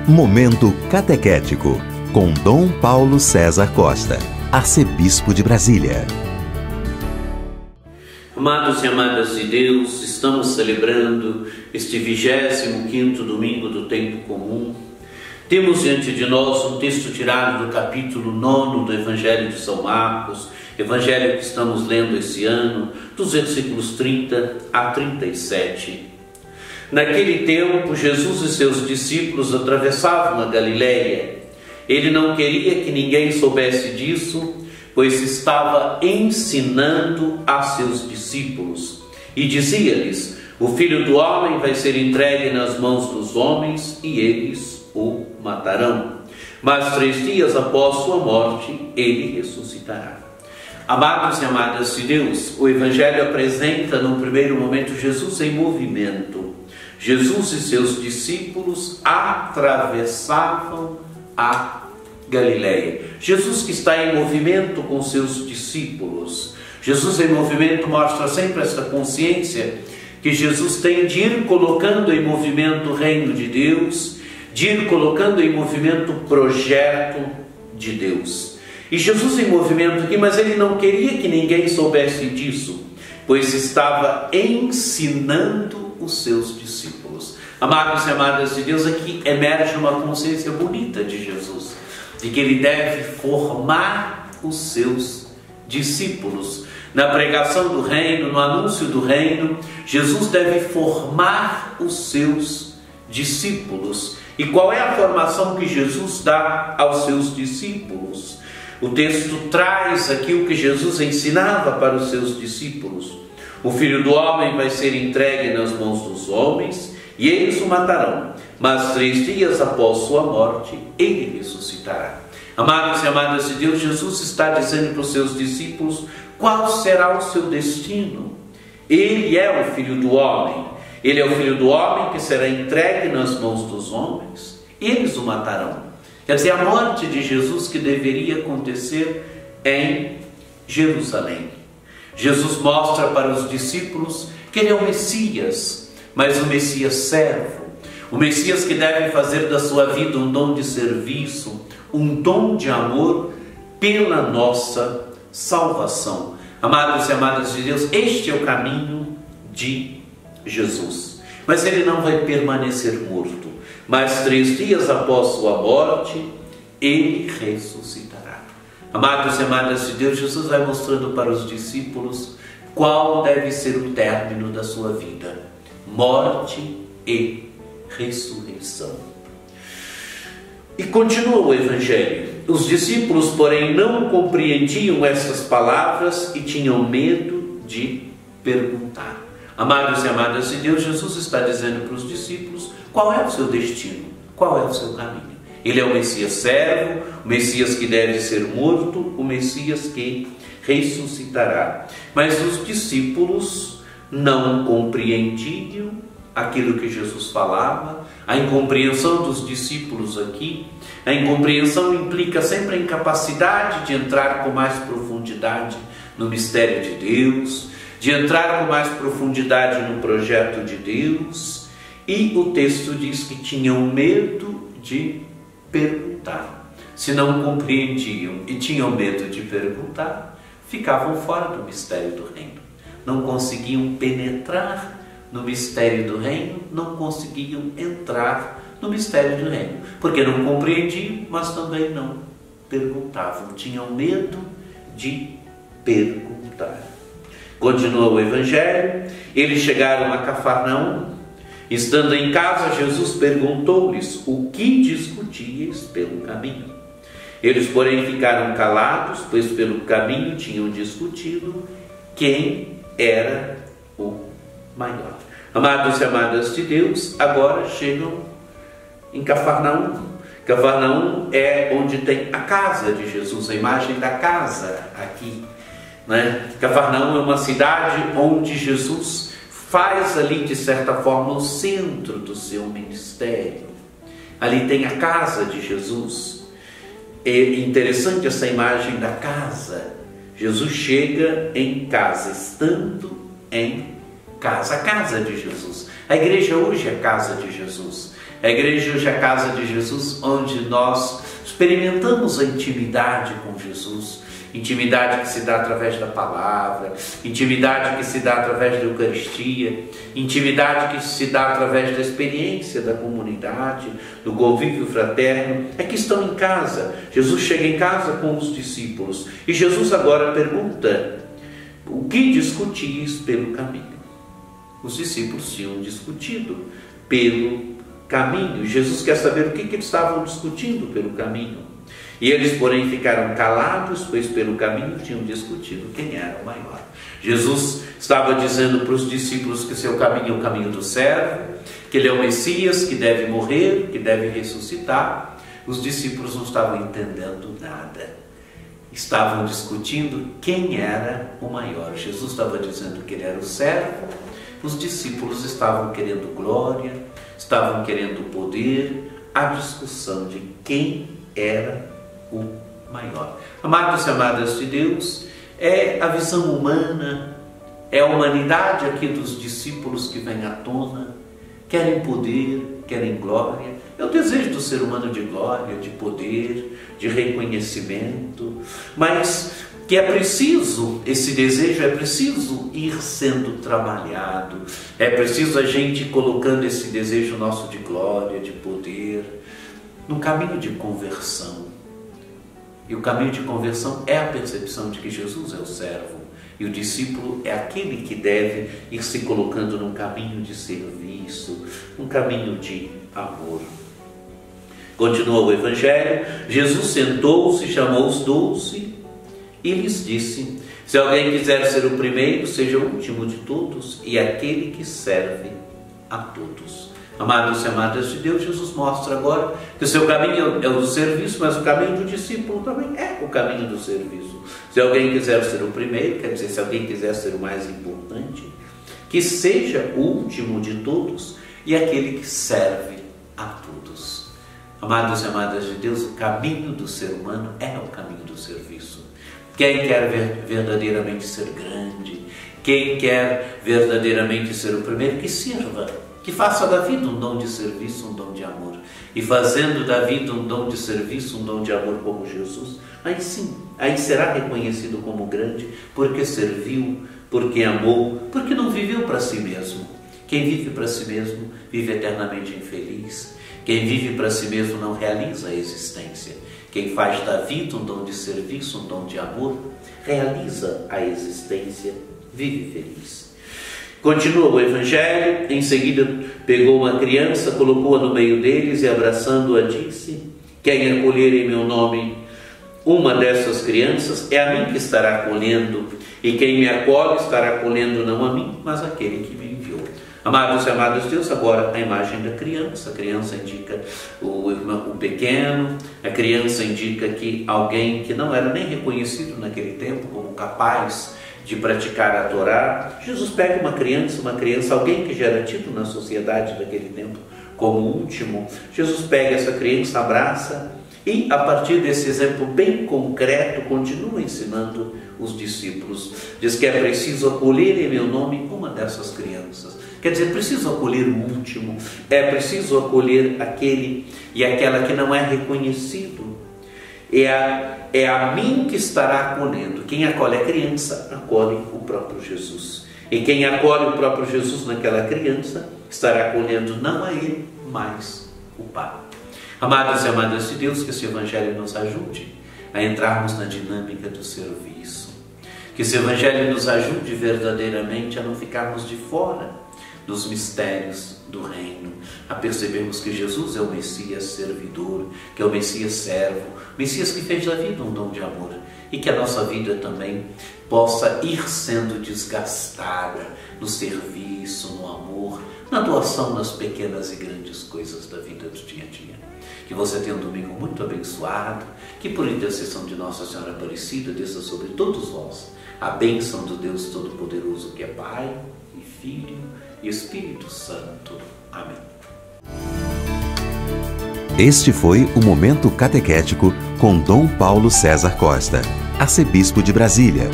Momento Catequético, com Dom Paulo César Costa, arcebispo de Brasília. Amados e amadas de Deus, estamos celebrando este 25º domingo do tempo comum. Temos diante de nós um texto tirado do capítulo 9 do Evangelho de São Marcos, Evangelho que estamos lendo esse ano, dos versículos 30 a 37. Naquele tempo, Jesus e seus discípulos atravessavam a Galileia. Ele não queria que ninguém soubesse disso, pois estava ensinando a seus discípulos. E dizia-lhes: o Filho do Homem vai ser entregue nas mãos dos homens e eles o matarão. Mas 3 dias após sua morte, ele ressuscitará. Amados e amadas de Deus, o Evangelho apresenta no primeiro momento Jesus em movimento. Jesus e seus discípulos atravessavam a Galileia. Jesus que está em movimento com seus discípulos. Jesus em movimento mostra sempre essa consciência que Jesus tem de ir colocando em movimento o reino de Deus, de ir colocando em movimento o projeto de Deus. E Jesus em movimento aqui, mas ele não queria que ninguém soubesse disso, pois estava ensinando os seus discípulos. Amados e amadas de Deus, aqui emerge uma consciência bonita de Jesus, de que ele deve formar os seus discípulos. Na pregação do reino, no anúncio do reino, Jesus deve formar os seus discípulos. E qual é a formação que Jesus dá aos seus discípulos? O texto traz aqui o que Jesus ensinava para os seus discípulos. O Filho do Homem vai ser entregue nas mãos dos homens e eles o matarão, mas 3 dias após sua morte, ele ressuscitará. Amados e amadas de Deus, Jesus está dizendo para os seus discípulos qual será o seu destino. Ele é o Filho do Homem. Ele é o Filho do Homem que será entregue nas mãos dos homens e eles o matarão. Quer dizer, a morte de Jesus que deveria acontecer em Jerusalém. Jesus mostra para os discípulos que ele é o Messias, mas o Messias servo. O Messias que deve fazer da sua vida um dom de serviço, um dom de amor pela nossa salvação. Amados e amadas de Deus, este é o caminho de Jesus. Mas ele não vai permanecer morto. Mas 3 dias após sua morte, ele ressuscitará. Amados e amadas de Deus, Jesus vai mostrando para os discípulos qual deve ser o término da sua vida: morte e ressurreição. E continua o Evangelho. Os discípulos, porém, não compreendiam essas palavras e tinham medo de perguntar. Amados e amadas de Deus, Jesus está dizendo para os discípulos qual é o seu destino, qual é o seu caminho. Ele é o Messias servo, o Messias que deve ser morto, o Messias que ressuscitará. Mas os discípulos não compreendiam aquilo que Jesus falava. A incompreensão dos discípulos aqui, a incompreensão implica sempre a incapacidade de entrar com mais profundidade no mistério de Deus, de entrar com mais profundidade no projeto de Deus. E o texto diz que tinham medo de perguntar. Se não compreendiam e tinham medo de perguntar, ficavam fora do mistério do reino. Não conseguiam penetrar no mistério do reino, não conseguiam entrar no mistério do reino, porque não compreendiam, mas também não perguntavam, tinham medo de perguntar. Continua o Evangelho. Eles chegaram a Cafarnaum. Estando em casa, Jesus perguntou-lhes o que discutíeis pelo caminho. Eles, porém, ficaram calados, pois pelo caminho tinham discutido quem era o maior. Amados e amadas de Deus, agora chegam em Cafarnaum. Cafarnaum é onde tem a casa de Jesus, a imagem da casa aqui, né? Cafarnaum é uma cidade onde Jesus faz ali, de certa forma, o centro do seu ministério. Ali tem a casa de Jesus. É interessante essa imagem da casa. Jesus chega em casa, estando em casa, a casa de Jesus. A igreja hoje é a casa de Jesus. A igreja hoje é a casa de Jesus, onde nós experimentamos a intimidade com Jesus. Intimidade que se dá através da palavra, intimidade que se dá através da Eucaristia, intimidade que se dá através da experiência da comunidade, do convívio fraterno. É que estão em casa. Jesus chega em casa com os discípulos e Jesus agora pergunta: o que discutis pelo caminho? Os discípulos tinham discutido pelo caminho. Jesus quer saber o que eles estavam discutindo pelo caminho. E eles, porém, ficaram calados, pois pelo caminho tinham discutido quem era o maior. Jesus estava dizendo para os discípulos que seu caminho é o caminho do servo, que ele é o Messias, que deve morrer, que deve ressuscitar. Os discípulos não estavam entendendo nada. Estavam discutindo quem era o maior. Jesus estava dizendo que ele era o servo. Os discípulos estavam querendo glória, estavam querendo poder. A discussão de quem era o maior. Amados e amadas de Deus, é a visão humana, é a humanidade aqui dos discípulos que vem à tona. Querem poder, querem glória. É o desejo do ser humano de glória, de poder, de reconhecimento, mas que é preciso, esse desejo é preciso ir sendo trabalhado, é preciso a gente ir colocando esse desejo nosso de glória, de poder, no caminho de conversão. E o caminho de conversão é a percepção de que Jesus é o servo e o discípulo é aquele que deve ir se colocando num caminho de serviço, num caminho de amor. Continua o Evangelho. Jesus sentou-se, chamou os 12 e lhes disse: se alguém quiser ser o primeiro, seja o último de todos e aquele que serve a todos. Amados e amadas de Deus, Jesus mostra agora que o seu caminho é o do serviço, mas o caminho do discípulo também é o caminho do serviço. Se alguém quiser ser o primeiro, quer dizer, se alguém quiser ser o mais importante, que seja o último de todos e aquele que serve a todos. Amados e amadas de Deus, o caminho do ser humano é o caminho do serviço. Quem quer verdadeiramente ser grande, quem quer verdadeiramente ser o primeiro, que sirva. Que faça da vida um dom de serviço, um dom de amor. E fazendo da vida um dom de serviço, um dom de amor como Jesus, aí sim, aí será reconhecido como grande, porque serviu, porque amou, porque não viveu para si mesmo. Quem vive para si mesmo vive eternamente infeliz. Quem vive para si mesmo não realiza a existência. Quem faz da vida um dom de serviço, um dom de amor, realiza a existência, vive feliz. Continua o Evangelho. Em seguida pegou uma criança, colocou-a no meio deles e abraçando-a disse: quem acolher em meu nome uma dessas crianças, é a mim que estará acolhendo, e quem me acolhe estará acolhendo não a mim, mas aquele que me enviou. Amados e amadas de Deus, agora a imagem da criança. A criança indica o pequeno, a criança indica que alguém que não era nem reconhecido naquele tempo como capaz de praticar a Torá. Jesus pega uma criança, alguém que já era tido na sociedade daquele tempo como último. Jesus pega essa criança, abraça e, a partir desse exemplo bem concreto, continua ensinando os discípulos. Diz que é preciso acolher em meu nome uma dessas crianças. Quer dizer, preciso acolher o último, é preciso acolher aquele e aquela que não é reconhecido. É a mim que estará acolhendo. Quem acolhe a criança, acolhe o próprio Jesus. E quem acolhe o próprio Jesus naquela criança, estará acolhendo não a ele, mas o Pai. Amados e amadas de Deus, que esse Evangelho nos ajude a entrarmos na dinâmica do serviço. Que esse Evangelho nos ajude verdadeiramente a não ficarmos de fora dos mistérios do reino, a percebermos que Jesus é o Messias servidor, que é o Messias servo, o Messias que fez da vida um dom de amor, e que a nossa vida também possa ir sendo desgastada no serviço, no amor, na doação nas pequenas e grandes coisas da vida do dia a dia. Que você tenha um domingo muito abençoado, que por intercessão de Nossa Senhora Aparecida desça sobre todos vós a bênção do Deus Todo-Poderoso, que é Pai e Filho e Espírito Santo. Amém. Este foi o Momento Catequético com Dom Paulo César Costa, arcebispo de Brasília.